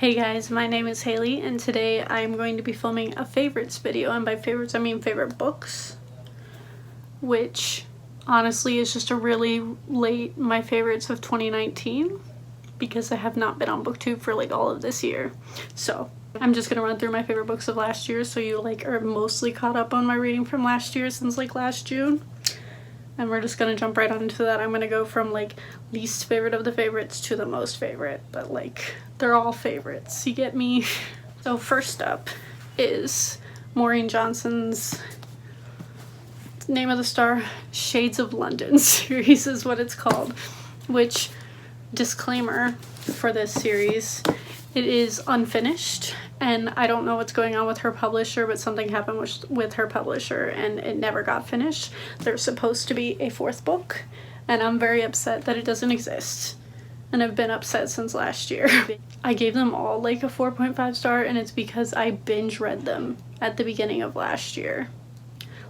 Hey guys, my name is Haley and today I'm going to be filming a favorites video, and by favorites I mean favorite books, which honestly is just a really late my favorites of 2019 because I have not been on booktube for like all of this year. So I'm just gonna run through my favorite books of last year so you like are mostly caught up on my reading from last year since like last June. And we're just gonna jump right on into that. I'm gonna go from like least favorite of the favorites to the most favorite, but like they're all favorites, you get me? So first up is Maureen Johnson's Name of the Star Shades of London series is what it's called, which, disclaimer for this series, it is unfinished and I don't know what's going on with her publisher, but something happened with her publisher and it never got finished. There's supposed to be a fourth book and I'm very upset that it doesn't exist, and I've been upset since last year. I gave them all like a 4.5 star, and it's because I binge read them at the beginning of last year,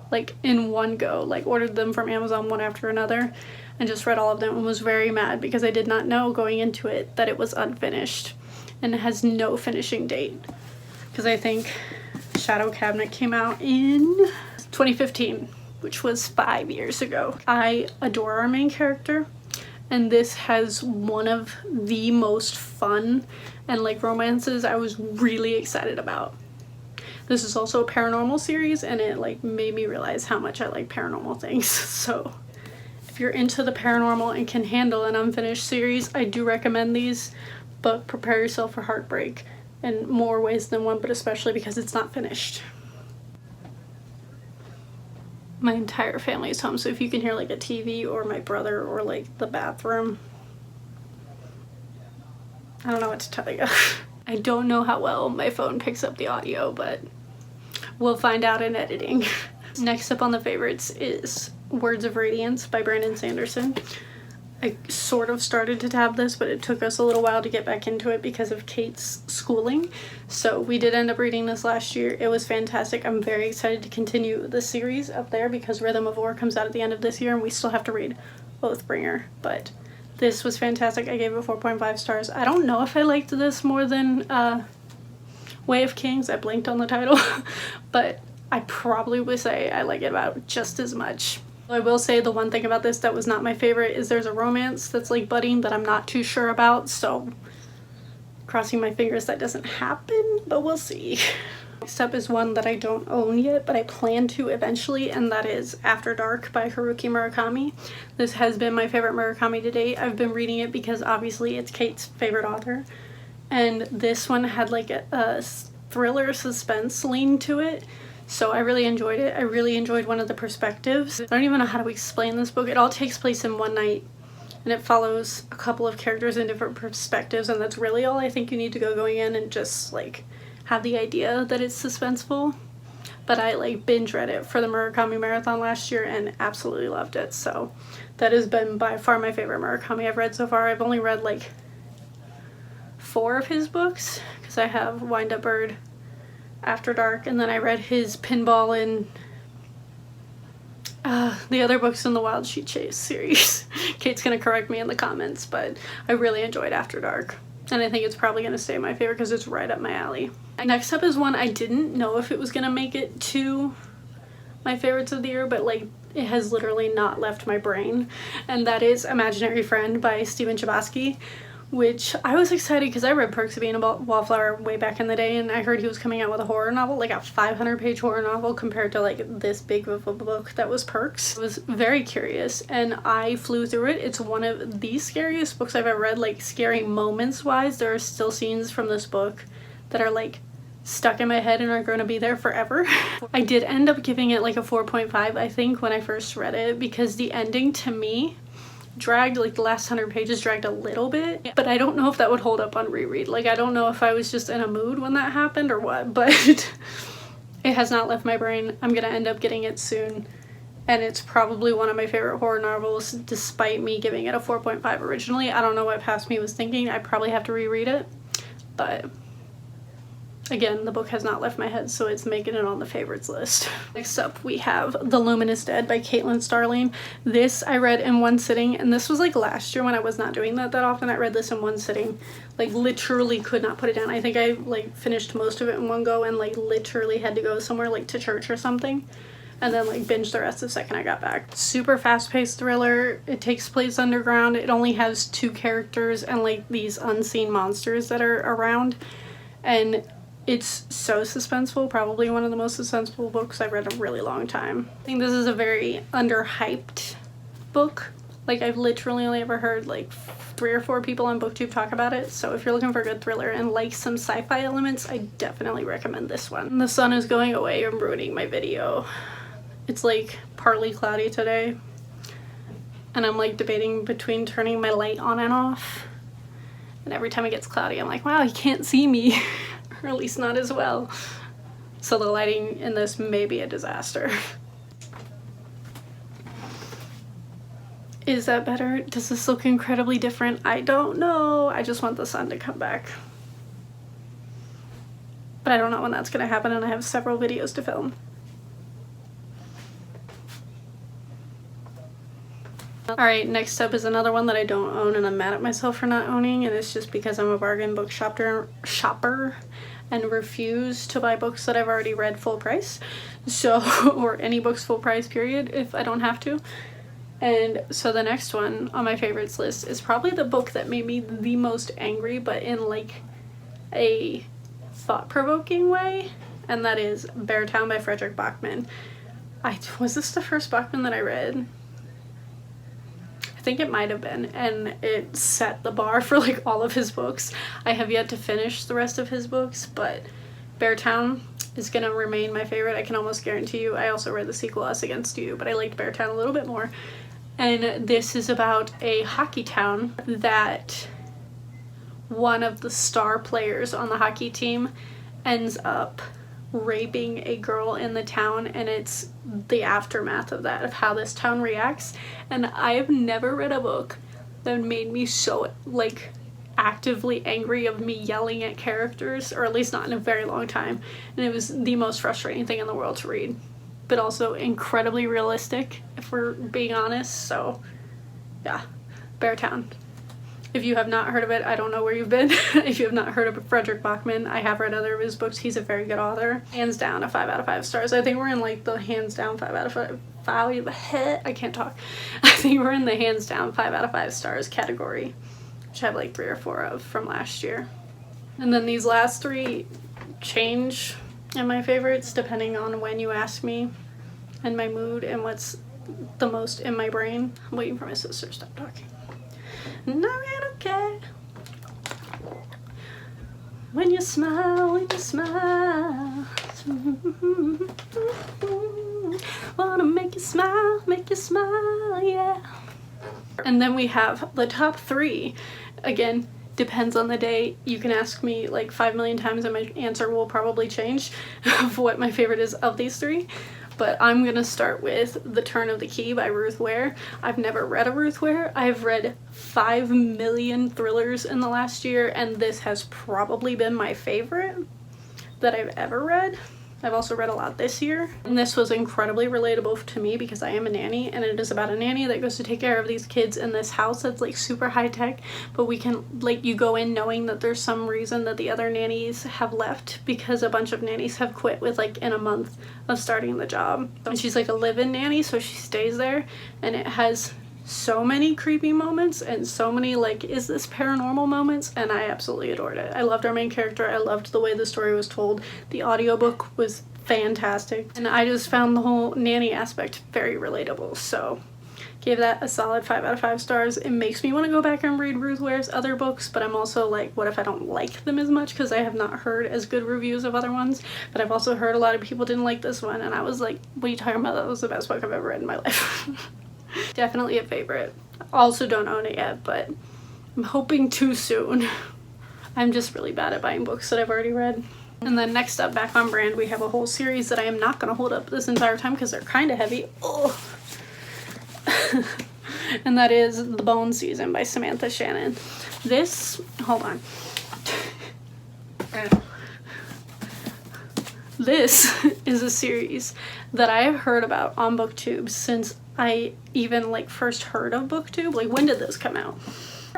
like in one go, like ordered them from Amazon one after another and just read all of them and was very mad because I did not know going into it that it was unfinished and it has no finishing date, because I think Shadow Cabinet came out in 2015, which was 5 years ago. I adore our main character, and this has one of the most fun and like romances I was really excited about. This is also a paranormal series and it like made me realize how much I like paranormal things. So if you're into the paranormal and can handle an unfinished series, I do recommend these, but prepare yourself for heartbreak in more ways than one, but especially because it's not finished. My entire family is home, so if you can hear like a TV or my brother or like the bathroom, I don't know what to tell you. I don't know how well my phone picks up the audio, but we'll find out in editing. Next up on the favorites is Words of Radiance by Brandon Sanderson. I sort of started to tab this, but it took us a little while to get back into it because of Kate's schooling. So we did end up reading this last year. It was fantastic. I'm very excited to continue the series up there because Rhythm of War comes out at the end of this year and we still have to read Oathbringer. But this was fantastic. I gave it 4.5 stars. I don't know if I liked this more than Way of Kings. I blinked on the title, but I probably would say I like it about just as much. I will say the one thing about this that was not my favorite is there's a romance that's like budding that I'm not too sure about, so crossing my fingers that doesn't happen, but we'll see. Next up is one that I don't own yet, but I plan to eventually, and that is After Dark by Haruki Murakami. This has been my favorite Murakami to date. I've been reading it because obviously it's Kate's favorite author, and this one had like a thriller suspense lean to it. So I really enjoyed it. I really enjoyed one of the perspectives. I don't even know how to explain this book. It all takes place in one night and it follows a couple of characters in different perspectives, and that's really all I think you need to go going in, and just like have the idea that it's suspenseful. But I like binge read it for the Murakami marathon last year and absolutely loved it. So that has been by far my favorite Murakami I've read so far. I've only read like 4 of his books because I have Wind Up Bird, After Dark, and then I read his Pinball and the other books in the Wild Sheet Chase series. Kate's gonna correct me in the comments, but I really enjoyed After Dark, and I think it's probably gonna stay my favorite because it's right up my alley. Next up is one I didn't know if it was gonna make it to my favorites of the year, but like it has literally not left my brain, and that is Imaginary Friend by Stephen Chbosky, which I was excited because I read Perks of Being a Wallflower way back in the day, and I heard he was coming out with a horror novel, like a 500-page horror novel compared to like this big of a book that was Perks. I was very curious and I flew through it. It's one of the scariest books I've ever read, like scary moments wise. There are still scenes from this book that are like stuck in my head and are going to be there forever. I did end up giving it like a 4.5 I think when I first read it, because the ending to me dragged, like the last 100 pages dragged a little bit, but I don't know if that would hold up on reread. Like I don't know if I was just in a mood when that happened or what, but it has not left my brain. I'm gonna end up getting it soon, and it's probably one of my favorite horror novels despite me giving it a 4.5 originally. I don't know what Past Me was thinking. I probably have to reread it, but Again, the book has not left my head, so it's making it on the favorites list. Next up, we have The Luminous Ted by Caitlin Starling. This I read in one sitting, and this was like last year when I was not doing that often. I read this in one sitting, like literally could not put it down. I think I like finished most of it in one go and like literally had to go somewhere like to church or something, and then like binge the rest the second I got back. Super fast-paced thriller. It takes place underground. It only has 2 characters and like these unseen monsters that are around, and it's so suspenseful, probably one of the most suspenseful books I've read in a really long time. I think this is a very underhyped book. Like, I've literally only ever heard like 3 or 4 people on BookTube talk about it, so if you're looking for a good thriller and like some sci-fi elements, I definitely recommend this one. The sun is going away. I'm ruining my video. It's like partly cloudy today, and I'm like debating between turning my light on and off, and every time it gets cloudy I'm like, wow, you can't see me. Or at least not as well. So the lighting in this may be a disaster. Is that better? Does this look incredibly different? I don't know. I just want the sun to come back. But I don't know when that's gonna happen, and I have several videos to film. Alright, next up is another one that I don't own, and I'm mad at myself for not owning, and it's just because I'm a bargain book shopper and refuse to buy books that I've already read full price. So, or any books full price period if I don't have to. And so the next one on my favorites list is probably the book that made me the most angry, but in like a thought-provoking way, and that is Beartown by Frederick Bachman. Was this the first Bachman that I read? I think it might have been, and it set the bar for like all of his books. I have yet to finish the rest of his books, but Beartown is gonna remain my favorite. I can almost guarantee you. I also read the sequel, Us Against You, but I liked Beartown a little bit more. And this is about a hockey town that one of the star players on the hockey team ends up raping a girl in the town, and it's the aftermath of that, of how this town reacts. And I have never read a book that made me so like actively angry of me yelling at characters, or at least not in a very long time, and it was the most frustrating thing in the world to read, but also incredibly realistic if we're being honest. So yeah, Beartown. If you have not heard of it, I don't know where you've been. If you have not heard of Frederick Bachman, I have read other of his books. He's a very good author. Hands down, a 5 out of 5 stars. I think we're in like the hands down 5 out of 5. I can't talk. I think we're in the hands down 5 out of 5 stars category, which I have like 3 or 4 of from last year. And then these last 3 change in my favorites depending on when you ask me and my mood and what's the most in my brain. I'm waiting for my sister to stop talking. No, I don't care. When you smile, wanna make you smile, yeah. And then we have the top 3. Again, depends on the day. You can ask me like 5 million times and my answer will probably change of what my favorite is of these 3. But I'm gonna start with The Turn of the Key by Ruth Ware. I've never read a Ruth Ware. I've read 5 million thrillers in the last year, and this has probably been my favorite that I've ever read. I've also read a lot this year, and this was incredibly relatable to me because I am a nanny, and it is about a nanny that goes to take care of these kids in this house that's like super high tech, but we can like, you go in knowing that there's some reason that the other nannies have left because a bunch of nannies have quit with like in a month of starting the job. And she's like a live-in nanny, so she stays there, and it has so many creepy moments and so many like, is this paranormal moments, and I absolutely adored it. I loved our main character. I loved the way the story was told. The audiobook was fantastic, and I just found the whole nanny aspect very relatable, so gave that a solid 5 out of 5 stars. It makes me want to go back and read Ruth Ware's other books, but I'm also like, what if I don't like them as much, because I have not heard as good reviews of other ones. But I've also heard a lot of people didn't like this one, and I was like, what are you talking about? That was the best book I've ever read in my life. Definitely a favorite. Also don't own it yet, but I'm hoping too soon. I'm just really bad at buying books that I've already read. And then next up, back on brand, we have a whole series that I am not going to hold up this entire time because they're kind of heavy. Oh. And that is The Bone Season by Samantha Shannon. This, hold on. This is a series that I have heard about on BookTube since I even like first heard of BookTube. Like, when did this come out?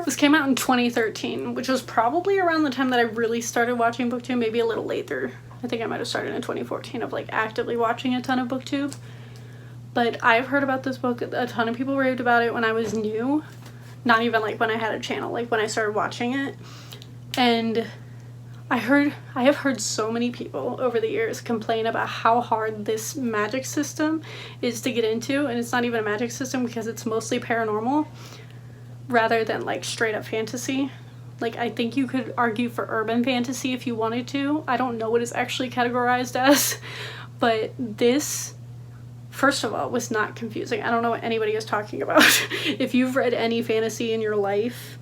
This came out in 2013, which was probably around the time that I really started watching BookTube, maybe a little later. I think I might have started in 2014 of like actively watching a ton of BookTube. But I've heard about this book, a ton of people raved about it when I was new. Not even like when I had a channel, like when I started watching it. And I have heard so many people over the years complain about how hard this magic system is to get into, and it's not even a magic system because it's mostly paranormal rather than like straight up fantasy. Like, I think you could argue for urban fantasy if you wanted to. I don't know what it's actually categorized as, but this, first of all, was not confusing. I don't know what anybody is talking about. If you've read any fantasy in your life,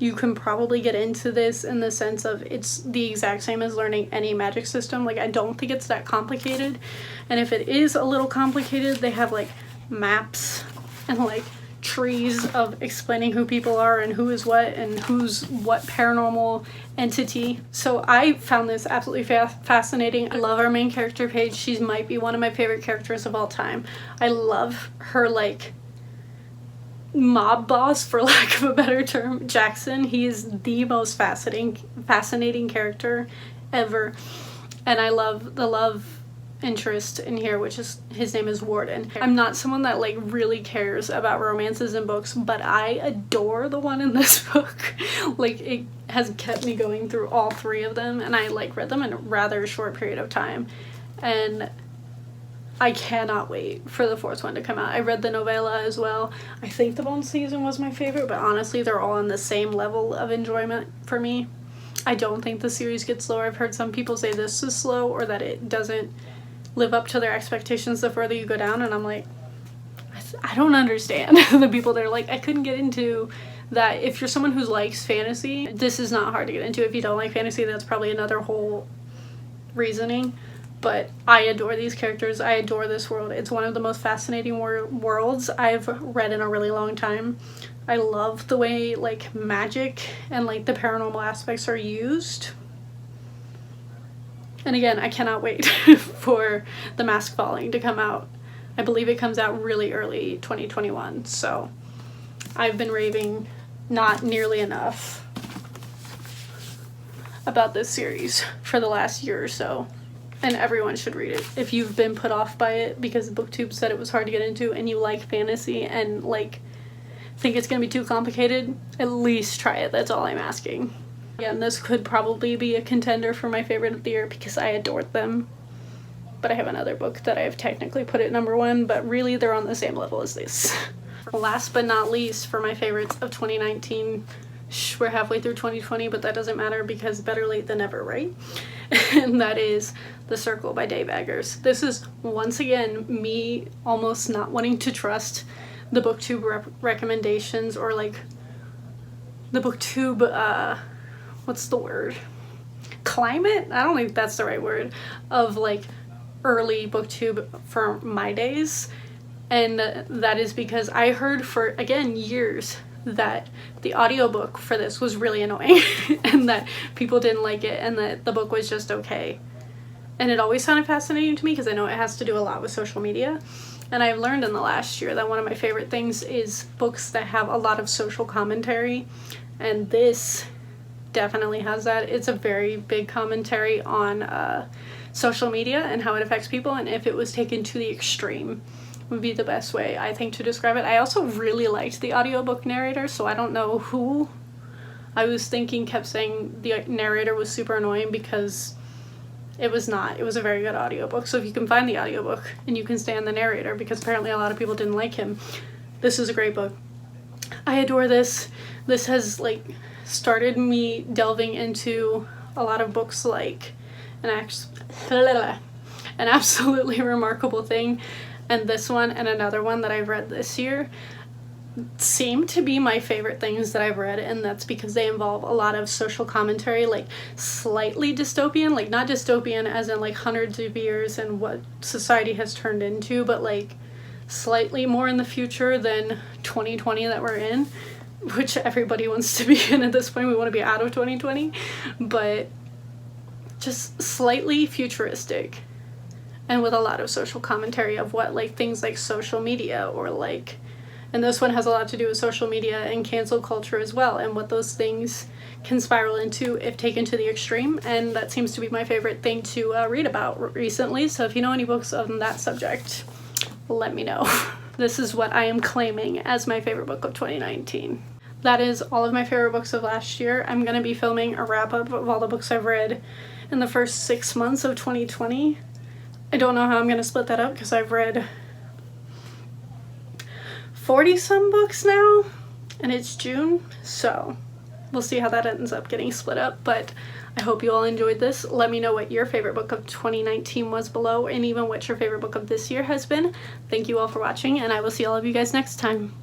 you can probably get into this in the sense of it's the exact same as learning any magic system. Like, I don't think it's that complicated. And if it is a little complicated, they have like maps and like trees of explaining who people are and who is what and who's what paranormal entity. So I found this absolutely fascinating. I love our main character, Paige. She might be one of my favorite characters of all time. I love her like mob boss, for lack of a better term, Jackson. He is the most fascinating character ever, and I love the love interest in here, which is, his name is Warden. I'm not someone that like really cares about romances in books, but I adore the one in this book. Like, it has kept me going through all three of them, and I like read them in a rather short period of time, and I cannot wait for the fourth one to come out. I read the novella as well. I think the Bone Season was my favorite, but honestly, they're all on the same level of enjoyment for me. I don't think the series gets slower. I've heard some people say this is slow or that it doesn't live up to their expectations the further you go down, and I'm like, I don't understand the people that are like, I couldn't get into that. If you're someone who likes fantasy, this is not hard to get into. If you don't like fantasy, that's probably another whole reasoning. But I adore these characters. I adore this world. It's one of the most fascinating worlds I've read in a really long time. I love the way like magic and like the paranormal aspects are used. And again, I cannot wait for The Mask Falling to come out. I believe it comes out really early 2021. So I've been raving not nearly enough about this series for the last year or so. And everyone should read it. If you've been put off by it because BookTube said it was hard to get into and you like fantasy and like think it's gonna be too complicated, at least try it. That's all I'm asking. Yeah, and this could probably be a contender for my favorite of the year because I adored them. But I have another book that I have technically put at #1, but really they're on the same level as this. Last but not least, for my favorites of 2019, we're halfway through 2020, but that doesn't matter because better late than never, right? And that is The Circle by Dave Eggers. This is, once again, me almost not wanting to trust the BookTube recommendations or like the BookTube, what's the word? Climate? I don't think that's the right word. Of like early BookTube for my days. And that is because I heard for, again, years that the audiobook for this was really annoying and that people didn't like it and that the book was just okay. And it always sounded fascinating to me because I know it has to do a lot with social media. And I've learned in the last year that one of my favorite things is books that have a lot of social commentary. And this definitely has that. It's a very big commentary on social media and how it affects people, and if it was taken to the extreme would be the best way, I think, to describe it. I also really liked the audiobook narrator, so I don't know who I was thinking kept saying the narrator was super annoying, because it was not. It was a very good audiobook. So if you can find the audiobook and you can stand the narrator, because apparently a lot of people didn't like him, this is a great book. I adore this. This has like started me delving into a lot of books like An Absolutely Remarkable Thing, and this one and another one that I've read this year seem to be my favorite things that I've read, and that's because they involve a lot of social commentary, like slightly dystopian, like not dystopian as in like hundreds of years and what society has turned into, but like slightly more in the future than 2020 that we're in, which everybody wants to be in at this point. We want to be out of 2020, but just slightly futuristic. and with a lot of social commentary of what like things like social media or like, and this one has a lot to do with social media and cancel culture as well, and what those things can spiral into if taken to the extreme. And that seems to be my favorite thing to read about recently. So if you know any books on that subject, let me know. This is what I am claiming as my favorite book of 2019. That is all of my favorite books of last year. I'm going to be filming a wrap-up of all the books I've read in the first 6 months of 2020. I don't know how I'm going to split that up because I've read 40 some books now and it's June, so we'll see how that ends up getting split up. But I hope you all enjoyed this. Let me know what your favorite book of 2019 was below, and even what your favorite book of this year has been. Thank you all for watching, and I will see all of you guys next time.